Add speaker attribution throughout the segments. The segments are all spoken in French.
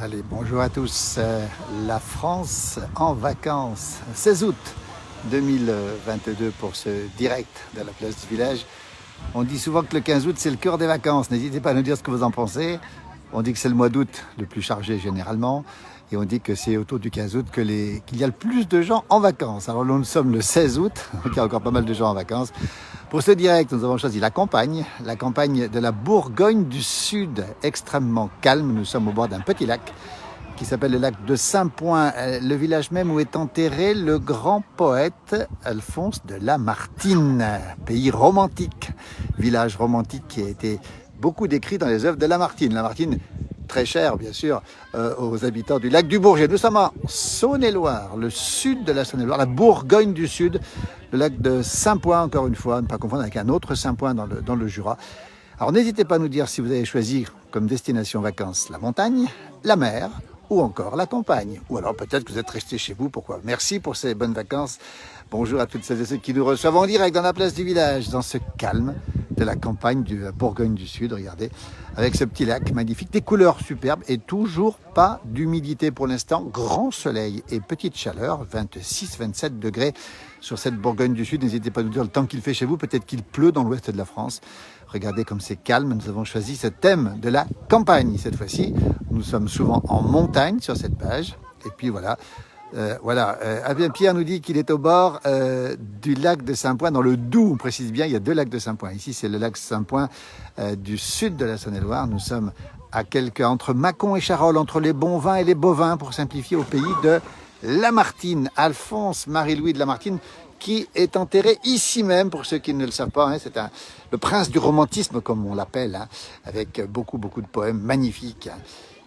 Speaker 1: Allez, bonjour à tous. La France en vacances, 16 août 2022 pour ce direct de la place du village. On dit souvent que le 15 août, c'est le cœur des vacances. N'hésitez pas à nous dire ce que vous en pensez. On dit que c'est le mois d'août le plus chargé généralement. Et on dit que c'est autour du 15 août qu'il y a le plus de gens en vacances. Alors là, nous sommes le 16 août, donc il y a encore pas mal de gens en vacances. Pour ce direct, nous avons choisi la campagne de la Bourgogne du Sud, extrêmement calme. Nous sommes au bord d'un petit lac qui s'appelle le lac de Saint-Point, le village même où est enterré le grand poète Alphonse de Lamartine. Pays romantique, village romantique qui a été beaucoup décrit dans les œuvres de Lamartine. Lamartine, très cher bien sûr aux habitants du lac du Bourget. Nous sommes en Saône-et-Loire, le sud de la Saône-et-Loire, la Bourgogne du Sud, le lac de Saint-Point encore une fois, ne pas confondre avec un autre Saint-Point dans le Jura. Alors n'hésitez pas à nous dire si vous avez choisi comme destination vacances la montagne, la mer ou encore la campagne. Ou alors peut-être que vous êtes resté chez vous, pourquoi? Merci pour ces bonnes vacances. Bonjour à toutes celles et ceux qui nous reçoivent en direct dans la place du village, dans ce calme de la campagne de la Bourgogne du Sud, regardez, avec ce petit lac magnifique, des couleurs superbes et toujours pas d'humidité pour l'instant, grand soleil et petite chaleur, 26-27 degrés sur cette Bourgogne du Sud. N'hésitez pas à nous dire le temps qu'il fait chez vous, peut-être qu'il pleut dans l'ouest de la France. Regardez comme c'est calme, nous avons choisi ce thème de la campagne cette fois-ci. Nous sommes souvent en montagne sur cette page, et puis voilà. Pierre nous dit qu'il est au bord du lac de Saint-Point, dans le Doubs, on précise bien, il y a deux lacs de Saint-Point. Ici, c'est le lac Saint-Point du sud de la Saône-et-Loire. Nous sommes entre Mâcon et Charolles, entre les bons vins et les bovins, pour simplifier, au pays de Lamartine. Alphonse Marie-Louis de Lamartine, qui est enterré ici même, pour ceux qui ne le savent pas. Hein, c'est le prince du romantisme, comme on l'appelle, hein, avec beaucoup de poèmes magnifiques. Hein.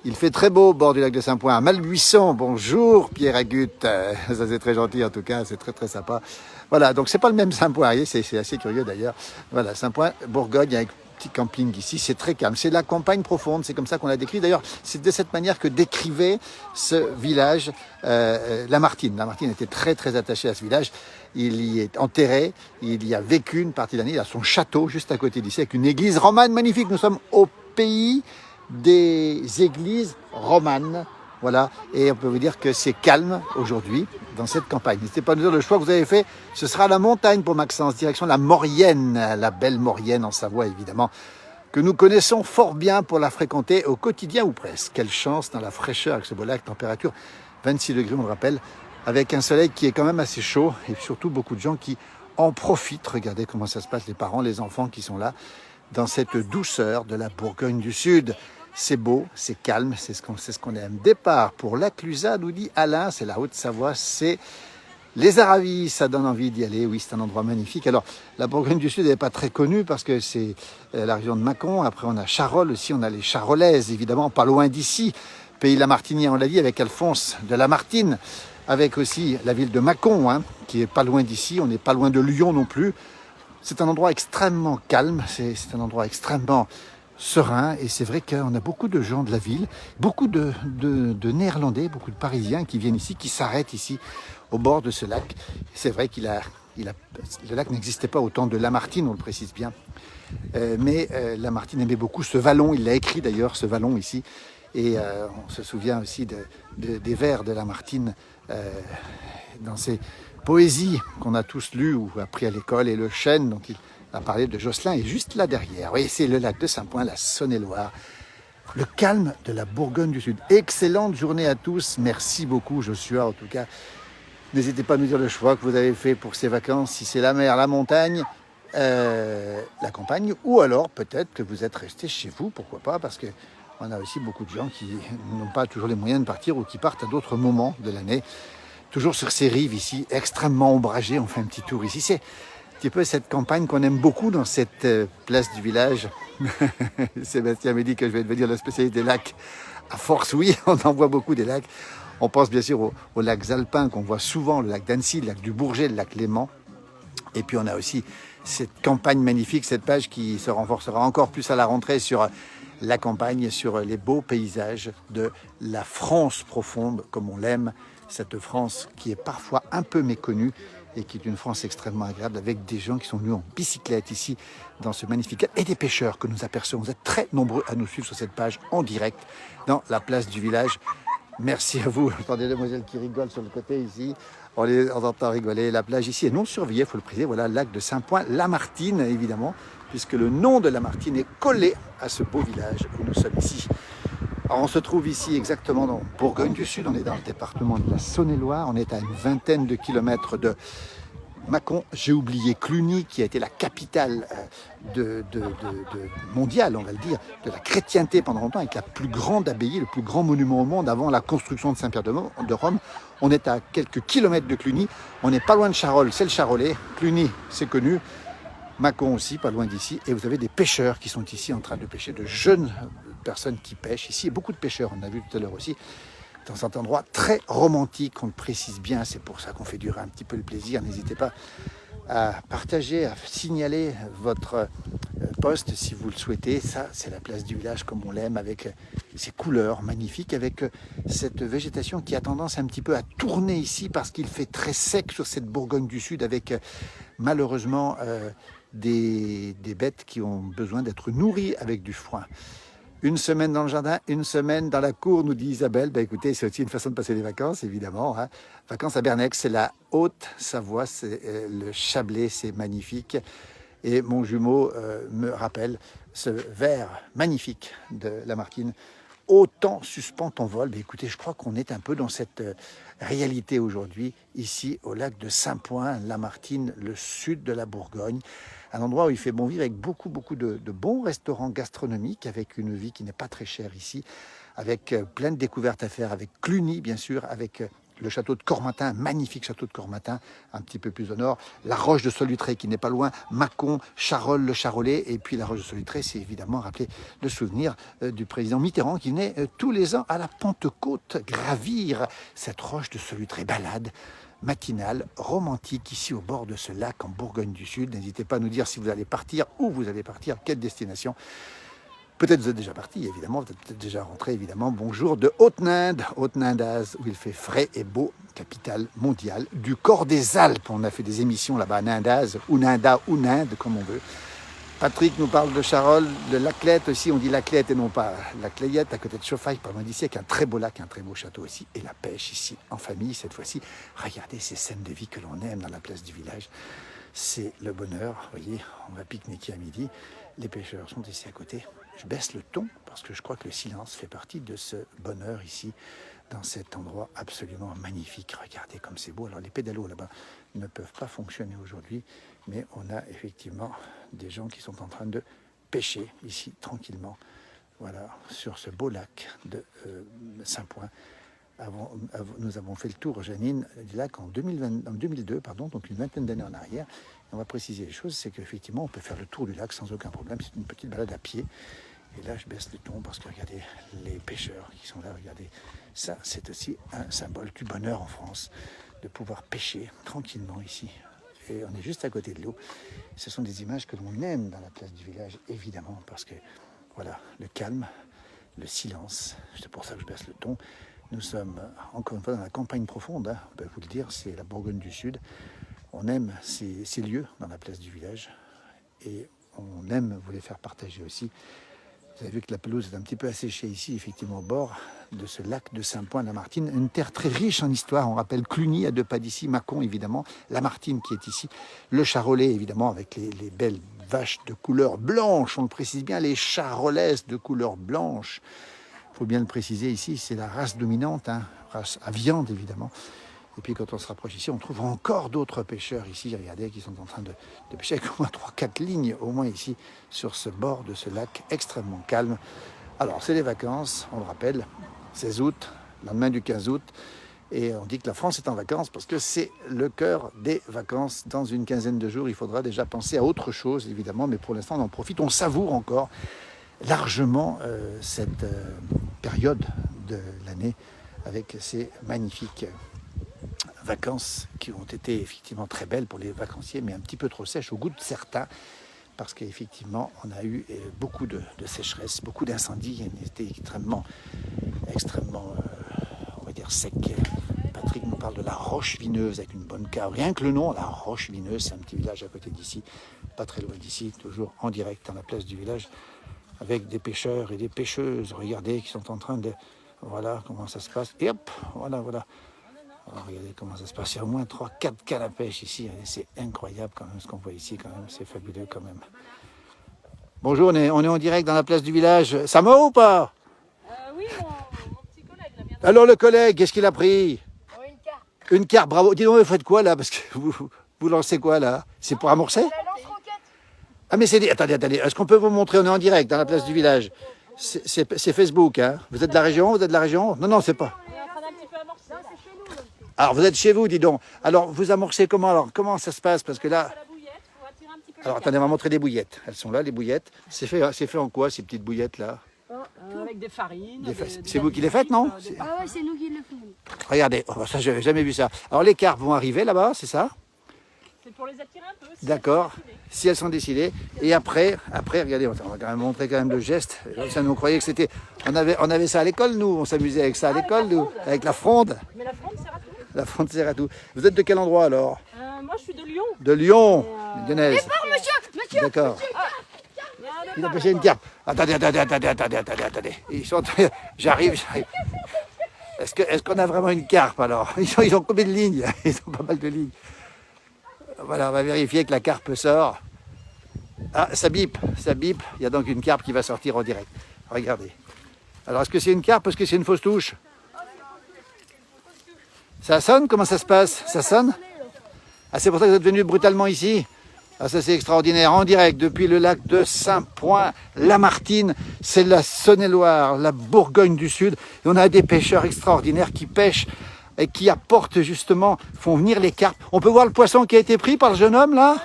Speaker 1: Il fait très beau au bord du lac de Saint-Point, à Malbuisson. Bonjour Pierre Agut, ça c'est très gentil en tout cas, c'est très sympa. Voilà, donc c'est pas le même Saint-Point, c'est assez curieux d'ailleurs. Voilà, Saint-Point, Bourgogne avec petit camping ici, c'est très calme. C'est la campagne profonde, c'est comme ça qu'on l'a décrit. D'ailleurs, c'est de cette manière que décrivait ce village Lamartine. Lamartine était très attaché à ce village. Il y est enterré, il y a vécu une partie de l'année, il a son château juste à côté d'ici, avec une église romane magnifique. Nous sommes au pays des églises romanes, voilà, et on peut vous dire que c'est calme aujourd'hui dans cette campagne. N'hésitez pas à nous dire le choix que vous avez fait, ce sera la montagne pour Maxence, direction la Maurienne, la belle Maurienne en Savoie évidemment, que nous connaissons fort bien pour la fréquenter au quotidien ou presque. Quelle chance dans la fraîcheur avec ce beau lac, température 26 degrés on le rappelle, avec un soleil qui est quand même assez chaud et surtout beaucoup de gens qui en profitent. Regardez comment ça se passe, les parents, les enfants qui sont là, dans cette douceur de la Bourgogne du Sud. C'est beau, c'est calme, c'est ce qu'on aime. Départ pour la Clusaz, nous dit Alain, c'est la Haute-Savoie, c'est les Aravis, ça donne envie d'y aller, oui, c'est un endroit magnifique. Alors, la Bourgogne du Sud n'est pas très connue parce que c'est la région de Mâcon, après on a Charolles aussi, on a les Charolaises, évidemment, pas loin d'ici, pays lamartinien, on l'a dit, avec Alphonse de Lamartine, avec aussi la ville de Mâcon, hein, qui est pas loin d'ici, on n'est pas loin de Lyon non plus. C'est un endroit extrêmement calme, c'est un endroit extrêmement serein, et c'est vrai qu'on a beaucoup de gens de la ville, beaucoup de Néerlandais, beaucoup de Parisiens qui viennent ici, qui s'arrêtent ici au bord de ce lac. C'est vrai le lac n'existait pas au temps de Lamartine, on le précise bien, mais Lamartine aimait beaucoup ce vallon, il l'a écrit d'ailleurs, ce vallon ici, et on se souvient aussi des vers de Lamartine dans ses poésies qu'on a tous lues ou appris à l'école, et le chêne dont il a parlé de Josselin est juste là derrière. Oui, c'est le lac de Saint-Point, la Saône-et-Loire. Le calme de la Bourgogne du Sud. Excellente journée à tous. Merci beaucoup, Joshua, en tout cas. N'hésitez pas à nous dire le choix que vous avez fait pour ces vacances, si c'est la mer, la montagne, la campagne, ou alors peut-être que vous êtes resté chez vous, pourquoi pas, parce que on a aussi beaucoup de gens qui n'ont pas toujours les moyens de partir ou qui partent à d'autres moments de l'année. Toujours sur ces rives ici, extrêmement ombragées, on fait un petit tour ici. C'est un petit peu cette campagne qu'on aime beaucoup dans cette place du village. Sébastien me dit que je vais devenir le spécialiste des lacs. À force, oui, on en voit beaucoup des lacs. On pense bien sûr aux lacs alpins qu'on voit souvent, le lac d'Annecy, le lac du Bourget, le lac Léman. Et puis on a aussi cette campagne magnifique, cette page qui se renforcera encore plus à la rentrée sur la campagne, sur les beaux paysages de la France profonde, comme on l'aime, cette France qui est parfois un peu méconnue, et qui est une France extrêmement agréable avec des gens qui sont venus en bicyclette ici dans ce magnifique cadre et des pêcheurs que nous apercevons. Vous êtes très nombreux à nous suivre sur cette page en direct dans la place du village. Merci à vous. Attendez, les demoiselles qui rigolent sur le côté ici. On entend rigoler. La plage ici est non surveillée, il faut le préciser. Voilà, lac de Saint-Point-Lamartine, évidemment, puisque le nom de Lamartine est collé à ce beau village où nous sommes ici. Alors, on se trouve ici exactement dans Bourgogne du Sud. On est dans le département de la Saône-et-Loire. On est à une vingtaine de kilomètres de Mâcon. J'ai oublié Cluny, qui a été la capitale mondiale, on va le dire, de la chrétienté pendant longtemps, avec la plus grande abbaye, le plus grand monument au monde avant la construction de Saint-Pierre de Rome. On est à quelques kilomètres de Cluny. On n'est pas loin de Charolles, c'est le Charolais. Cluny, c'est connu. Mâcon aussi, pas loin d'ici. Et vous avez des pêcheurs qui sont ici en train de pêcher, de jeunes personnes qui pêchent ici. Et beaucoup de pêcheurs, on a vu tout à l'heure aussi, dans cet endroit très romantique, on le précise bien, c'est pour ça qu'on fait durer un petit peu le plaisir. N'hésitez pas à partager, à signaler votre poste si vous le souhaitez. Ça, c'est la place du village comme on l'aime, avec ces couleurs magnifiques, avec cette végétation qui a tendance un petit peu à tourner ici parce qu'il fait très sec sur cette Bourgogne du Sud, avec malheureusement des bêtes qui ont besoin d'être nourries avec du foin. Une semaine dans le jardin, une semaine dans la cour, nous dit Isabelle. Ben écoutez, c'est aussi une façon de passer les vacances, évidemment. Hein. Vacances à Bernec, c'est la Haute-Savoie, c'est le Chablais, c'est magnifique. Et mon jumeau me rappelle ce vers magnifique de Lamartine. Autant suspend ton vol. Ben écoutez, je crois qu'on est un peu dans cette réalité aujourd'hui, ici au lac de Saint-Point, Lamartine, le sud de la Bourgogne. Un endroit où il fait bon vivre, avec beaucoup de bons restaurants gastronomiques, avec une vie qui n'est pas très chère ici, avec plein de découvertes à faire, avec Cluny bien sûr, avec le château de Cormatin, un magnifique château de Cormatin, un petit peu plus au nord, la roche de Solutré qui n'est pas loin, Mâcon, Charolles, le Charolais, et puis la roche de Solutré, c'est évidemment rappeler le souvenir du président Mitterrand qui venait tous les ans à la Pentecôte gravir cette roche de Solutré, balade matinale, romantique, ici au bord de ce lac en Bourgogne du Sud. N'hésitez pas à nous dire si vous allez partir, où vous allez partir, quelle destination. Peut-être vous êtes déjà parti, évidemment, vous êtes peut-être déjà rentré, évidemment. Bonjour de Haute-Ninde, Haute-Nindaz, où il fait frais et beau, capitale mondiale du corps des Alpes. On a fait des émissions là-bas à Nindaz, ou Ninda, ou Ninde, comme on veut. Patrick nous parle de Charolles, de Laclette aussi, on dit Laclette et non pas la Clayette, à côté de Chauffaille, pas loin d'ici, avec un très beau lac, un très beau château aussi, et la pêche ici, en famille, cette fois-ci. Regardez ces scènes de vie que l'on aime dans la place du village. C'est le bonheur, vous voyez, on va pique-niquer à midi, les pêcheurs sont ici à côté. Je baisse le ton parce que je crois que le silence fait partie de ce bonheur ici, dans cet endroit absolument magnifique. Regardez comme c'est beau. Alors les pédalos là-bas ne peuvent pas fonctionner aujourd'hui, mais on a effectivement des gens qui sont en train de pêcher ici tranquillement, voilà, sur ce beau lac de Saint-Point. Nous avons fait le tour, Janine, du lac en 2002, donc une vingtaine d'années en arrière. Et on va préciser les choses, c'est qu'effectivement, on peut faire le tour du lac sans aucun problème. C'est une petite balade à pied. Et là, je baisse le ton parce que regardez les pêcheurs qui sont là. Regardez, ça, c'est aussi un symbole du bonheur en France, de pouvoir pêcher tranquillement ici. Et on est juste à côté de l'eau. Ce sont des images que l'on aime dans la place du village, évidemment, parce que, voilà, le calme, le silence, c'est pour ça que je baisse le ton. Nous sommes encore une fois dans la campagne profonde, hein, on peut vous le dire, c'est la Bourgogne du Sud. On aime ces lieux dans la place du village et on aime vous les faire partager aussi. Vous avez vu que la pelouse est un petit peu asséchée ici, effectivement, au bord de ce lac de Saint-Point-Lamartine. Une terre très riche en histoire. On rappelle Cluny, à 2 pas d'ici, Mâcon, évidemment, Lamartine qui est ici, le Charolais, évidemment, avec les belles vaches de couleur blanche. On le précise bien, les charolaises de couleur blanche. Il faut bien le préciser ici, c'est la race dominante, hein, race à viande, évidemment. Et puis quand on se rapproche ici, on trouve encore d'autres pêcheurs ici, regardez, qui sont en train de pêcher avec au moins 3-4 lignes, au moins ici, sur ce bord de ce lac extrêmement calme. Alors, c'est les vacances, on le rappelle, 16 août, lendemain du 15 août, et on dit que la France est en vacances parce que c'est le cœur des vacances. Dans une quinzaine de jours, il faudra déjà penser à autre chose, évidemment, mais pour l'instant, on en profite, on savoure encore largement cette période de l'année avec ces magnifiques vacances qui ont été effectivement très belles pour les vacanciers, mais un petit peu trop sèches au goût de certains, parce qu'effectivement, on a eu beaucoup de sécheresse, beaucoup d'incendies, un été extrêmement, on va dire, sec. Patrick nous parle de la Roche-Vineuse avec une bonne cave. Rien que le nom, la Roche-Vineuse, c'est un petit village à côté d'ici, pas très loin d'ici, toujours en direct dans la place du village, avec des pêcheurs et des pêcheuses, regardez, qui sont en train de... Voilà comment ça se passe. Et hop, voilà. Alors, regardez comment ça se passe. Il y a au moins 3-4 cannes à pêche ici. C'est incroyable quand même ce qu'on voit ici quand même. C'est fabuleux quand même. Bonjour, on est en direct dans la place du village. Ça va ou pas?
Speaker 2: Oui, mon petit collègue là vient.
Speaker 1: Alors le collègue, qu'est-ce qu'il a pris?
Speaker 2: Une carte.
Speaker 1: Une carte, bravo. Dis donc, vous faites quoi là? Parce que vous lancez quoi là? C'est pour amorcer?
Speaker 2: La lance-roquette.
Speaker 1: Ah mais c'est... Attendez. Est-ce qu'on peut vous montrer? On est en direct dans la place du village. C'est Facebook, hein? Vous êtes de la région? Non, c'est pas.
Speaker 2: On est en train d'un petit peu amorcer. Non, c'est chez nous.
Speaker 1: Alors vous êtes chez vous, dis donc. Alors vous amorcez comment? Alors comment ça se passe? Parce que là...
Speaker 2: À la bouillette, faut attirer un petit peu.
Speaker 1: Alors attendez, on va montrer des bouillettes. Elles sont là, les bouillettes. C'est fait en quoi ces petites bouillettes là?
Speaker 2: Avec des farines.
Speaker 1: C'est vous qui les faites, non?
Speaker 3: Ah ouais, c'est nous qui le faisons.
Speaker 1: Regardez, oh, ça j'avais jamais vu ça. Alors les carpes vont arriver là-bas, c'est ça?
Speaker 2: C'est pour les attirer un peu.
Speaker 1: D'accord. Si elles sont décidées. Et après, regardez, on va quand même montrer quand même le geste. Ça nous croyait que c'était... On avait ça à l'école, nous. On s'amusait avec ça à l'école, nous. Avec la fronde.
Speaker 2: Mais la fronde sert à tout.
Speaker 1: La fronde sert à tout. Vous êtes de quel endroit alors?
Speaker 2: Moi, je suis de Lyon.
Speaker 1: De Lyon. Lyonnaise.
Speaker 3: Monsieur,
Speaker 1: D'accord. Il a pêché une carpe. Attendez. Ils sont... J'arrive. Est-ce qu'on a vraiment une carpe alors? Ils ont combien de lignes? Ils ont pas mal de lignes. Voilà, on va vérifier que la carpe sort. Ah, ça bip. Il y a donc une carpe qui va sortir en direct. Regardez. Alors, est-ce que c'est une carpe ou est-ce que c'est une fausse touche? Ça sonne? Comment ça se passe? Ça sonne? Ah, c'est pour ça que vous êtes venu brutalement ici? Ah, ça c'est extraordinaire. En direct depuis le lac de Saint-Point-la-Martine. C'est la Saône-et-Loire, la Bourgogne du Sud. Et on a des pêcheurs extraordinaires qui pêchent et qui apportent justement, font venir les carpes. On peut voir le poisson qui a été pris par le jeune homme là?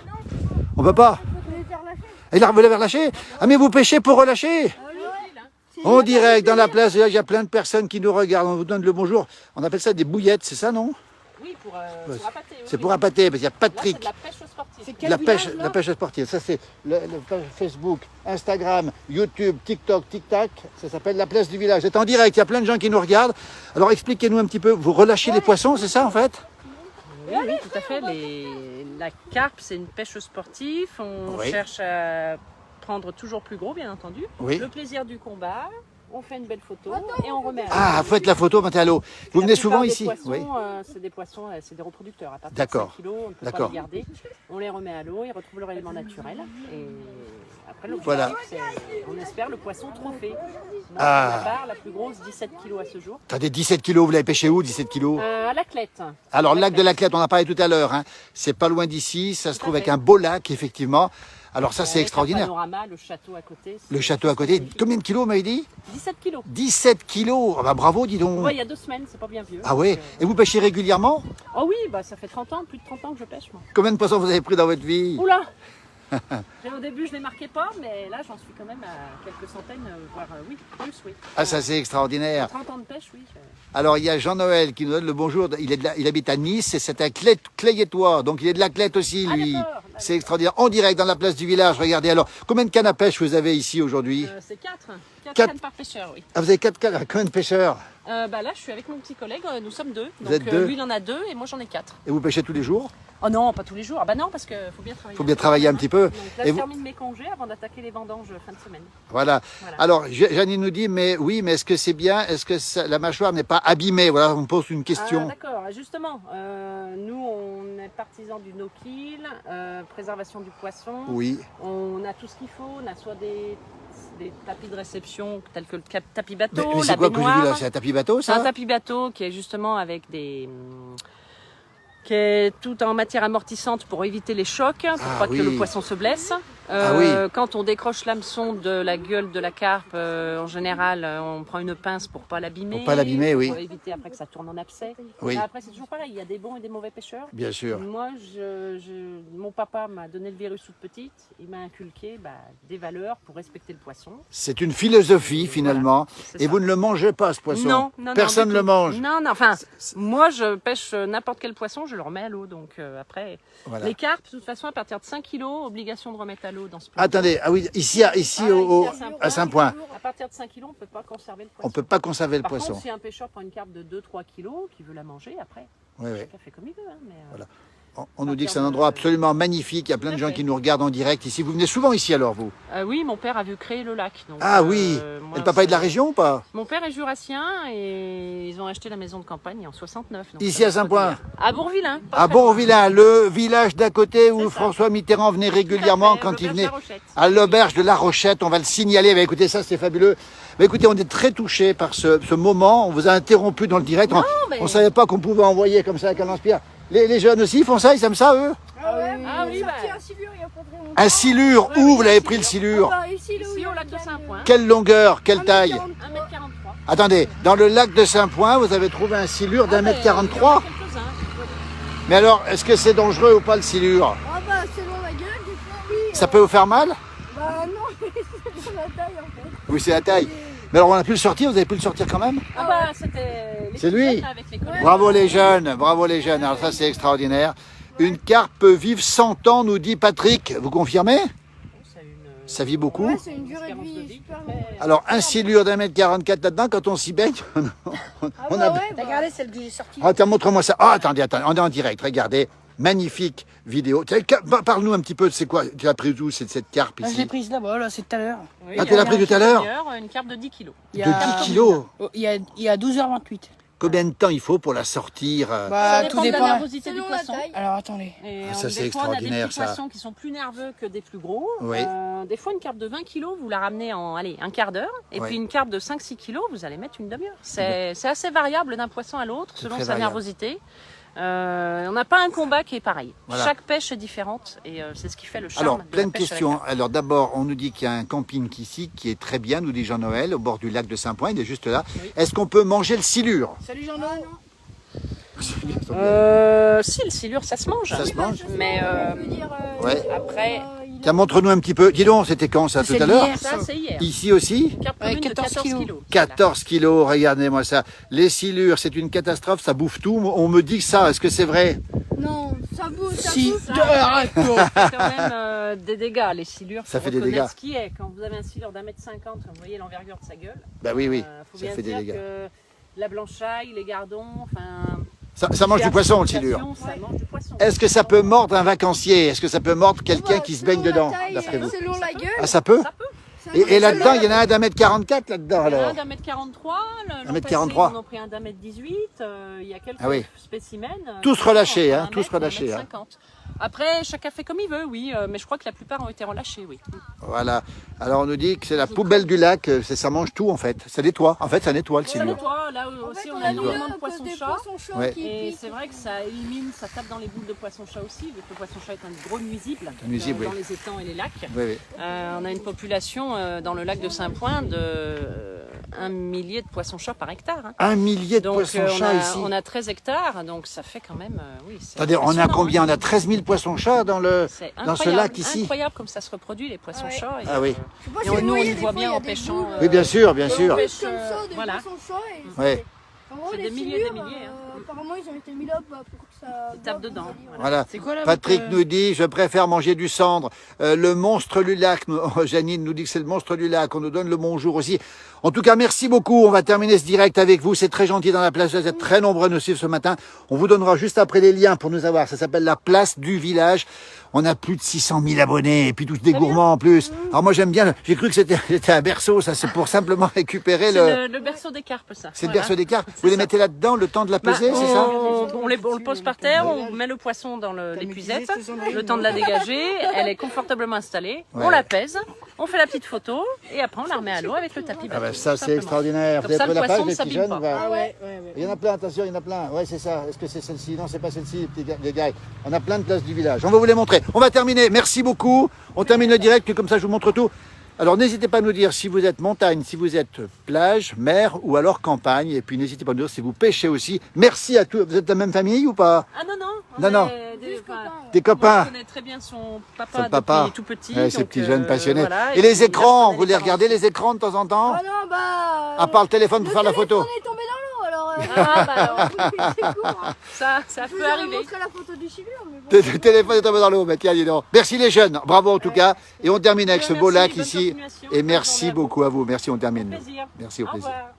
Speaker 1: On peut pas? Il a voulu relâcher? Ah mais vous pêchez pour relâcher? En direct dans la place, il y a plein de personnes qui nous regardent. On vous donne le bonjour. On appelle ça des bouillettes, c'est ça non?
Speaker 2: Oui, pour appâter.
Speaker 1: C'est pour appâter, parce qu'il y a
Speaker 2: Là, c'est
Speaker 1: Patrick.
Speaker 2: de la pêche sportive.
Speaker 1: La pêche sportive, ça c'est le page Facebook, Instagram, YouTube, TikTok, TikTok, ça s'appelle la place du village. C'est en direct, il y a plein de gens qui nous regardent. Alors expliquez-nous un petit peu, vous relâchez les poissons, c'est ça en fait?
Speaker 2: Oui, tout à fait. La carpe, c'est une pêche sportive. On
Speaker 1: Oui.
Speaker 2: cherche à prendre toujours plus gros, bien entendu.
Speaker 1: Oui.
Speaker 2: Le plaisir du combat. On fait une belle photo et on remet à l'eau.
Speaker 1: Ah, faites la photo, mettez à l'eau. Vous
Speaker 2: La
Speaker 1: venez
Speaker 2: plupart
Speaker 1: souvent
Speaker 2: des
Speaker 1: ici?
Speaker 2: poissons,
Speaker 1: Oui.
Speaker 2: c'est des poissons, c'est des reproducteurs. À partir
Speaker 1: D'accord.
Speaker 2: de 5 kilos, on ne peut pas
Speaker 1: D'accord.
Speaker 2: les garder. On les remet à l'eau, ils retrouvent leur élément naturel. Et après, l'objectif,
Speaker 1: Voilà.
Speaker 2: c'est, on espère, le poisson trophée. Moi,
Speaker 1: Ah.
Speaker 2: pour ma part, la plus grosse, 17 kilos à ce jour.
Speaker 1: Attendez, 17 kilos, vous l'avez pêché où, 17 kilos?
Speaker 2: À la Clette.
Speaker 1: Alors, le lac de la Clette, on en a parlé tout à l'heure. Hein. C'est pas loin d'ici, ça se trouve avec
Speaker 2: fait.
Speaker 1: un beau lac, effectivement. Alors ça, c'est
Speaker 2: Avec un
Speaker 1: extraordinaire.
Speaker 2: panorama, le château à côté. c'est-
Speaker 1: Le château à côté,
Speaker 2: c'est magnifique.
Speaker 1: combien de kilos, m'avez dit?
Speaker 2: 17 kilos.
Speaker 1: 17 kilos. Ah bah, bravo, dis donc.
Speaker 2: Ouais, il y a 2 semaines, c'est pas bien vieux.
Speaker 1: Ah ouais.
Speaker 2: Donc,
Speaker 1: Et vous pêchez régulièrement?
Speaker 2: Oh oui, bah, ça fait 30 ans, plus de 30 ans que je pêche, moi.
Speaker 1: Combien de poissons vous avez pris dans votre vie?
Speaker 2: Oula Au début, je ne les marquais pas, mais là, j'en suis quand même à quelques centaines, voire oui, plus, oui.
Speaker 1: Ah, ça c'est extraordinaire.
Speaker 2: 30 ans de pêche, oui.
Speaker 1: Alors il y a Jean-Noël qui nous donne le bonjour. Il habite à Nice et c'est un Clayettois. Donc il est de la Clette aussi,
Speaker 2: Ah,
Speaker 1: lui.
Speaker 2: d'accord.
Speaker 1: C'est extraordinaire. En direct dans la place du village. Regardez alors. Combien de cannes à pêche vous avez ici aujourd'hui?
Speaker 2: C'est 4. 4
Speaker 1: Quatre.
Speaker 2: cannes par pêcheur, oui.
Speaker 1: Ah, vous avez 4 cannes. Combien de pêcheurs?
Speaker 2: Bah là, je suis avec mon petit collègue, nous sommes 2.
Speaker 1: Vous êtes deux
Speaker 2: lui, il en a 2 et moi, j'en ai 4.
Speaker 1: Et vous pêchez tous les jours?
Speaker 2: Oh non, pas tous les jours. Ah bah non, parce qu'il faut bien travailler.
Speaker 1: Il faut bien travailler un petit peu.
Speaker 2: Donc là,
Speaker 1: Et
Speaker 2: je
Speaker 1: vous-
Speaker 2: termine mes congés avant d'attaquer les vendanges fin de semaine.
Speaker 1: Voilà.
Speaker 2: Voilà.
Speaker 1: Alors Janine nous dit, mais oui, mais est-ce que c'est bien? Est-ce que la mâchoire n'est pas abîmée? Voilà, on me pose une
Speaker 2: Ah,
Speaker 1: question.
Speaker 2: d'accord, justement, nous on est partisans du no-kill, préservation du poisson.
Speaker 1: Oui.
Speaker 2: On a tout ce qu'il faut, on a soit des tapis de réception tels que le tapis bateau,
Speaker 1: Mais
Speaker 2: la
Speaker 1: c'est quoi que j'ai vu là?
Speaker 2: baignoire.
Speaker 1: C'est un tapis bateau,
Speaker 2: C'est un
Speaker 1: ça?
Speaker 2: tapis bateau qui est justement avec qui est tout en matière amortissante pour éviter les chocs, pour
Speaker 1: Ah
Speaker 2: pas que
Speaker 1: oui.
Speaker 2: le poisson se blesse.
Speaker 1: Ah oui.
Speaker 2: Quand on décroche l'hameçon de la gueule de la carpe, en général, on prend une pince pour pas l'abîmer.
Speaker 1: Pour pas l'abîmer, oui.
Speaker 2: Pour éviter après que ça tourne en abcès.
Speaker 1: Oui.
Speaker 2: Là, après, c'est toujours pareil. Il y a des bons et des mauvais pêcheurs.
Speaker 1: Bien sûr.
Speaker 2: Moi, mon papa m'a donné le virus toute petite. Il m'a inculqué des valeurs pour respecter le poisson.
Speaker 1: C'est une philosophie finalement.
Speaker 2: c'est
Speaker 1: Et
Speaker 2: ça.
Speaker 1: vous ne le mangez pas, ce poisson?
Speaker 2: Non, non,
Speaker 1: Personne
Speaker 2: non,
Speaker 1: ne
Speaker 2: du
Speaker 1: le
Speaker 2: tout.
Speaker 1: mange.
Speaker 2: Non, non, enfin, moi je pêche n'importe quel poisson, je le remets à l'eau. Donc après,
Speaker 1: Voilà.
Speaker 2: les carpes, de toute façon, à partir de 5 kilos, obligation de remettre à l'eau. l'eau dans ce plan.
Speaker 1: Attendez, ah oui, ici à Saint-Point.
Speaker 2: À partir de 5 kilos, on ne peut pas conserver le poisson.
Speaker 1: On ne peut pas conserver le
Speaker 2: Par
Speaker 1: poisson.
Speaker 2: contre, si un pêcheur prend une carpe de 2-3 kilos, qui veut la manger, après,
Speaker 1: Oui, oui.
Speaker 2: chacun fait comme il veut. Hein, mais,
Speaker 1: Voilà. On nous dit que c'est un endroit absolument magnifique. Il y a plein de gens qui nous regardent en direct ici. Vous venez souvent ici alors, vous?
Speaker 2: oui, mon père a vu créer le lac. Donc,
Speaker 1: Ah oui.
Speaker 2: moi,
Speaker 1: Et le papa est de la région ou pas?
Speaker 2: Mon père est jurassien et ils ont acheté la maison de campagne en 69. Donc
Speaker 1: Ici
Speaker 2: ça
Speaker 1: à Saint-Point?
Speaker 2: À Bourvillin.
Speaker 1: À Bourvillin, le village d'à côté où François Mitterrand venait régulièrement quand il venait à l'auberge de La Rochette. On va le signaler. Bah, écoutez, ça c'est fabuleux. Bah, écoutez, on est très touchés par ce moment. On vous a interrompu dans le direct. On ne savait pas qu'on pouvait envoyer comme ça avec un lance-pierre. Les jeunes aussi font ça, ils aiment ça eux?
Speaker 2: Ah oui, bah.
Speaker 3: un silure il y a pas très longtemps.
Speaker 1: Un silure, où vous l'avez pris le silure?
Speaker 3: Ici,
Speaker 2: Ici au lac de Saint-Point.
Speaker 1: Quelle longueur, quelle taille?
Speaker 2: 1,43 m.
Speaker 1: Attendez, dans le lac de Saint-Point, vous avez trouvé un silure d'1,43 m. Mais alors, est-ce que c'est dangereux ou pas le silure?
Speaker 3: Ah bah selon la gueule, des fois oui.
Speaker 1: Ça peut vous faire mal?
Speaker 3: Bah non, c'est selon la taille en fait.
Speaker 1: Oui, c'est la taille. Mais alors, on a pu le sortir, vous avez pu le sortir quand même?
Speaker 2: Ah bah c'était.
Speaker 1: C'est lui.
Speaker 2: Avec les collègues.
Speaker 1: Bravo les jeunes, bravo les jeunes. Alors ça, c'est extraordinaire. Une carpe peut vivre 100 ans, nous dit Patrick. Vous confirmez? Ça vit beaucoup.
Speaker 3: Ouais, c'est une durée de vie super longue.
Speaker 1: Alors, un silure d'1,44 m là-dedans, quand on s'y baigne,
Speaker 3: Ah
Speaker 1: on
Speaker 3: bah
Speaker 1: a...
Speaker 3: ouais, regardez celle que j'ai sortie.
Speaker 1: Attends, montre-moi ça. Ah, attendez, on est en direct, regardez. Magnifique vidéo. Parle-nous un petit peu de c'est quoi. Tu as pris où cette carpe
Speaker 4: Je l'ai
Speaker 1: ici?
Speaker 4: prise là-bas, là, c'est tout à l'heure.
Speaker 2: Oui,
Speaker 1: Ah, tu l'as pris tout à l'heure?
Speaker 2: Une carpe de 10 kilos.
Speaker 4: Il y
Speaker 1: De
Speaker 4: a-
Speaker 1: 10 kilos.
Speaker 4: Il y a 12h28.
Speaker 1: Combien de temps il faut pour la sortir?
Speaker 4: Bah,
Speaker 2: Ça
Speaker 4: tout
Speaker 2: dépend de la
Speaker 4: dépend.
Speaker 2: nervosité du
Speaker 3: Selon la
Speaker 2: poisson.
Speaker 3: taille.
Speaker 4: Alors attendez.
Speaker 2: Et
Speaker 1: Ah, ça, c'est
Speaker 2: des fois, on a des
Speaker 1: extraordinaire,
Speaker 2: petits
Speaker 1: ça.
Speaker 2: poissons qui sont plus nerveux que des plus gros.
Speaker 1: Oui.
Speaker 2: Des fois, une carpe de 20 kilos, vous la ramenez en un quart d'heure. Et
Speaker 1: Oui.
Speaker 2: puis une carpe de 5-6 kilos, vous allez mettre une demi-heure. C'est assez variable d'un poisson à l'autre,
Speaker 1: C'est
Speaker 2: selon
Speaker 1: très
Speaker 2: sa
Speaker 1: variable.
Speaker 2: nervosité. On n'a pas un combat qui est pareil.
Speaker 1: Voilà.
Speaker 2: Chaque pêche est différente et c'est ce qui fait le charme.
Speaker 1: Alors,
Speaker 2: de la
Speaker 1: plein de
Speaker 2: pêche à la
Speaker 1: questions.
Speaker 2: carpe.
Speaker 1: Alors, d'abord, on nous dit qu'il y a un camping ici qui est très bien, nous dit Jean-Noël, au bord du lac de Saint-Point. Il est juste là.
Speaker 2: Oui.
Speaker 1: Est-ce qu'on peut manger le silure?
Speaker 4: Salut Jean-Noël.
Speaker 2: Si, le silure, ça se mange.
Speaker 1: Ça se mange?
Speaker 2: Mais
Speaker 3: Je veux dire,
Speaker 1: Ouais.
Speaker 2: après,
Speaker 1: Tiens, montre-nous un petit peu. Dis donc, c'était quand ça, tout
Speaker 4: C'est
Speaker 1: à l'heure?
Speaker 4: hier.
Speaker 2: ça, c'est hier.
Speaker 1: Ici aussi?
Speaker 2: Une carpe
Speaker 4: Ouais,
Speaker 2: commune de
Speaker 4: 14
Speaker 2: 14
Speaker 4: kilos.
Speaker 2: kilos.
Speaker 1: 14 kilos, regardez-moi ça. Les silures, c'est une catastrophe, ça bouffe tout. On me dit que ça, est-ce que c'est vrai?
Speaker 3: non, ça bouge, ça
Speaker 4: Si.
Speaker 3: bouge.
Speaker 4: Arrête toi.
Speaker 2: C'est quand même des dégâts, les silures.
Speaker 1: Ça
Speaker 2: faut
Speaker 1: fait des
Speaker 2: reconnaître
Speaker 1: dégâts.
Speaker 2: Ce qui est. Quand vous avez un silure d'1,50 m, vous voyez l'envergure de sa gueule.
Speaker 1: Bah oui, oui,
Speaker 2: Faut
Speaker 1: ça
Speaker 2: bien
Speaker 1: fait des
Speaker 2: dire
Speaker 1: dégâts.
Speaker 2: que la blanchaille, les gardons, enfin.
Speaker 1: Ça mange du poisson, le silure.
Speaker 2: Ça mange du poisson.
Speaker 1: Est-ce que ça peut mordre un vacancier? Est-ce que ça peut mordre quelqu'un qui se baigne dedans, d'après vous?
Speaker 3: Selon la gueule.
Speaker 1: Ah, ça peut?
Speaker 2: Ça peut.
Speaker 1: Et là-dedans, il y en a un d'1,44 m là-dedans,
Speaker 2: Il y en a
Speaker 1: alors?
Speaker 2: un d'1,43 m.
Speaker 1: 1,43 m.
Speaker 2: On a pris un d'1,18 m. Il y a quelques
Speaker 1: Ah oui.
Speaker 2: spécimens.
Speaker 1: Tous relâchés, hein,
Speaker 2: un
Speaker 1: tous
Speaker 2: mètre,
Speaker 1: relâchés,
Speaker 2: 1,50 m. Après, chacun fait comme il veut, oui. Mais je crois que la plupart ont été relâchés, oui.
Speaker 1: Voilà. Alors, on nous dit que c'est la poubelle du lac, ça mange tout, en fait. Ça nettoie. En fait, ça nettoie le
Speaker 2: Ça
Speaker 1: silure.
Speaker 2: nettoie. Là
Speaker 3: En
Speaker 2: aussi,
Speaker 3: fait,
Speaker 2: on
Speaker 3: on
Speaker 2: a
Speaker 3: a
Speaker 2: énormément de poissons
Speaker 3: des
Speaker 2: chats.
Speaker 3: poissons chats
Speaker 1: Ouais.
Speaker 3: qui
Speaker 2: Et
Speaker 3: piquent.
Speaker 2: c'est vrai que ça élimine, ça tape dans les boules de poisson-chat aussi, vu que le poisson-chat est un gros nuisible,
Speaker 1: Nuisible,
Speaker 2: dans
Speaker 1: oui.
Speaker 2: les étangs et les lacs.
Speaker 1: Oui, oui.
Speaker 2: On a une population dans le lac de Saint-Point de 1 millier de poissons-chats par hectare. Hein.
Speaker 1: 1 millier de
Speaker 2: Donc
Speaker 1: poissons-chats ici.
Speaker 2: on a 13 hectares, donc ça fait quand même... oui, c'est
Speaker 1: Attendez, on a
Speaker 2: impressionnant,
Speaker 1: combien?
Speaker 2: hein.
Speaker 1: On a 13 000 poissons-chats dans
Speaker 2: C'est
Speaker 1: ce
Speaker 2: incroyable,
Speaker 1: lac ici?
Speaker 2: incroyable comme ça se reproduit, les poissons-chats. Et,
Speaker 1: Ah oui.
Speaker 3: Je sais pas
Speaker 2: Et
Speaker 3: si
Speaker 2: on-
Speaker 3: vous
Speaker 2: nous, on
Speaker 3: voyez,
Speaker 2: le
Speaker 3: des
Speaker 2: voit
Speaker 3: fois,
Speaker 2: bien
Speaker 3: il y a
Speaker 2: en
Speaker 3: des
Speaker 2: pêchant,
Speaker 3: boules,
Speaker 1: Oui, bien sûr, bien
Speaker 3: on
Speaker 1: sûr.
Speaker 3: pêche comme ça, des
Speaker 2: voilà.
Speaker 3: poissons chats. Et
Speaker 1: Ouais.
Speaker 3: en gros,
Speaker 2: C'est
Speaker 3: les
Speaker 2: des milliers et des
Speaker 3: silures,
Speaker 2: milliers,
Speaker 3: apparemment, ils ont été mis là pour que ça...
Speaker 2: Ils tapent dedans,
Speaker 3: boive,
Speaker 1: Voilà.
Speaker 4: C'est quoi là
Speaker 1: Patrick
Speaker 4: votre-
Speaker 1: nous dit, je préfère manger du cendre. Le monstre du lac, Janine nous dit que c'est le monstre du lac. On nous donne le bonjour aussi. En tout cas, merci beaucoup. On va terminer ce direct avec vous. C'est très gentil dans la place. Vous êtes très nombreux à nous suivre ce matin. On vous donnera juste après les liens pour nous avoir. Ça s'appelle la place du village. On a plus de 600 000 abonnés et puis tous des gourmands en plus. Alors moi j'aime bien. J'ai cru que c'était un berceau. Ça c'est pour simplement récupérer
Speaker 2: C'est le berceau des carpes, ça.
Speaker 1: C'est le
Speaker 2: Voilà.
Speaker 1: berceau des carpes. Vous les mettez là-dedans le temps de la
Speaker 2: Bah,
Speaker 1: peser, c'est ça?
Speaker 2: on le pose par terre, on met le poisson dans l'épuisette, le temps de la dégager, elle est confortablement installée,
Speaker 1: Ouais.
Speaker 2: on la pèse, on fait la petite photo et après on la remet à l'eau avec le tapis.
Speaker 1: Ah bah
Speaker 2: bateau,
Speaker 1: ça
Speaker 2: tout
Speaker 1: c'est
Speaker 2: simplement.
Speaker 1: extraordinaire.
Speaker 2: Comme
Speaker 1: Vous
Speaker 2: ça,
Speaker 1: avez
Speaker 2: le
Speaker 1: pris la page,
Speaker 2: poisson ne
Speaker 1: les petits
Speaker 2: s'abîme
Speaker 1: jeunes
Speaker 2: pas.
Speaker 1: va-
Speaker 4: Ah ouais, ouais, ouais.
Speaker 1: Il y en a plein, attention, il y en a plein. Ouais, c'est ça. Est-ce que c'est celle-ci? Non, c'est pas celle-ci, les gars. On a plein de places du village. On va vous les montrer. On va terminer. Merci beaucoup. On termine le direct, puis comme ça, je vous montre tout. Alors, n'hésitez pas à nous dire si vous êtes montagne, si vous êtes plage, mer ou alors campagne. Et puis, n'hésitez pas à nous dire si vous pêchez aussi. Merci à tous. Vous êtes de la même famille ou pas?
Speaker 2: Ah non, non,
Speaker 1: Non, non. Des
Speaker 2: Moi,
Speaker 1: copains.
Speaker 2: je connais très bien son papa,
Speaker 1: Son papa.
Speaker 2: depuis tout petit.
Speaker 1: Ouais, ces
Speaker 2: donc,
Speaker 1: petits jeunes passionnés.
Speaker 2: voilà,
Speaker 1: et les
Speaker 2: puis,
Speaker 1: écrans,
Speaker 2: je
Speaker 1: vous
Speaker 2: connais
Speaker 1: les
Speaker 2: parents.
Speaker 1: regardez les écrans de temps en temps?
Speaker 3: Ah non, bah...
Speaker 1: À part le téléphone pour
Speaker 3: le
Speaker 1: faire la photo.
Speaker 3: téléphone est tombé dans l'eau, alors...
Speaker 2: Ah, bah alors,
Speaker 3: C'est court, hein.
Speaker 2: ça
Speaker 3: Je
Speaker 2: peut
Speaker 3: vous aurais
Speaker 2: arriver.
Speaker 3: montré la photo du chignon, mais bon.
Speaker 1: Le téléphone est tombé dans l'eau, mais tiens, dis donc. Merci les jeunes, bravo en tout cas. Et on termine avec ce beau
Speaker 2: Merci,
Speaker 1: lac
Speaker 2: bonne
Speaker 1: ici.
Speaker 2: continuation,
Speaker 1: Et
Speaker 2: bonne
Speaker 1: merci
Speaker 2: journée à vous.
Speaker 1: beaucoup à vous. Merci, on termine.
Speaker 2: Au plaisir.
Speaker 1: Merci, au
Speaker 2: Au
Speaker 1: plaisir.
Speaker 2: revoir.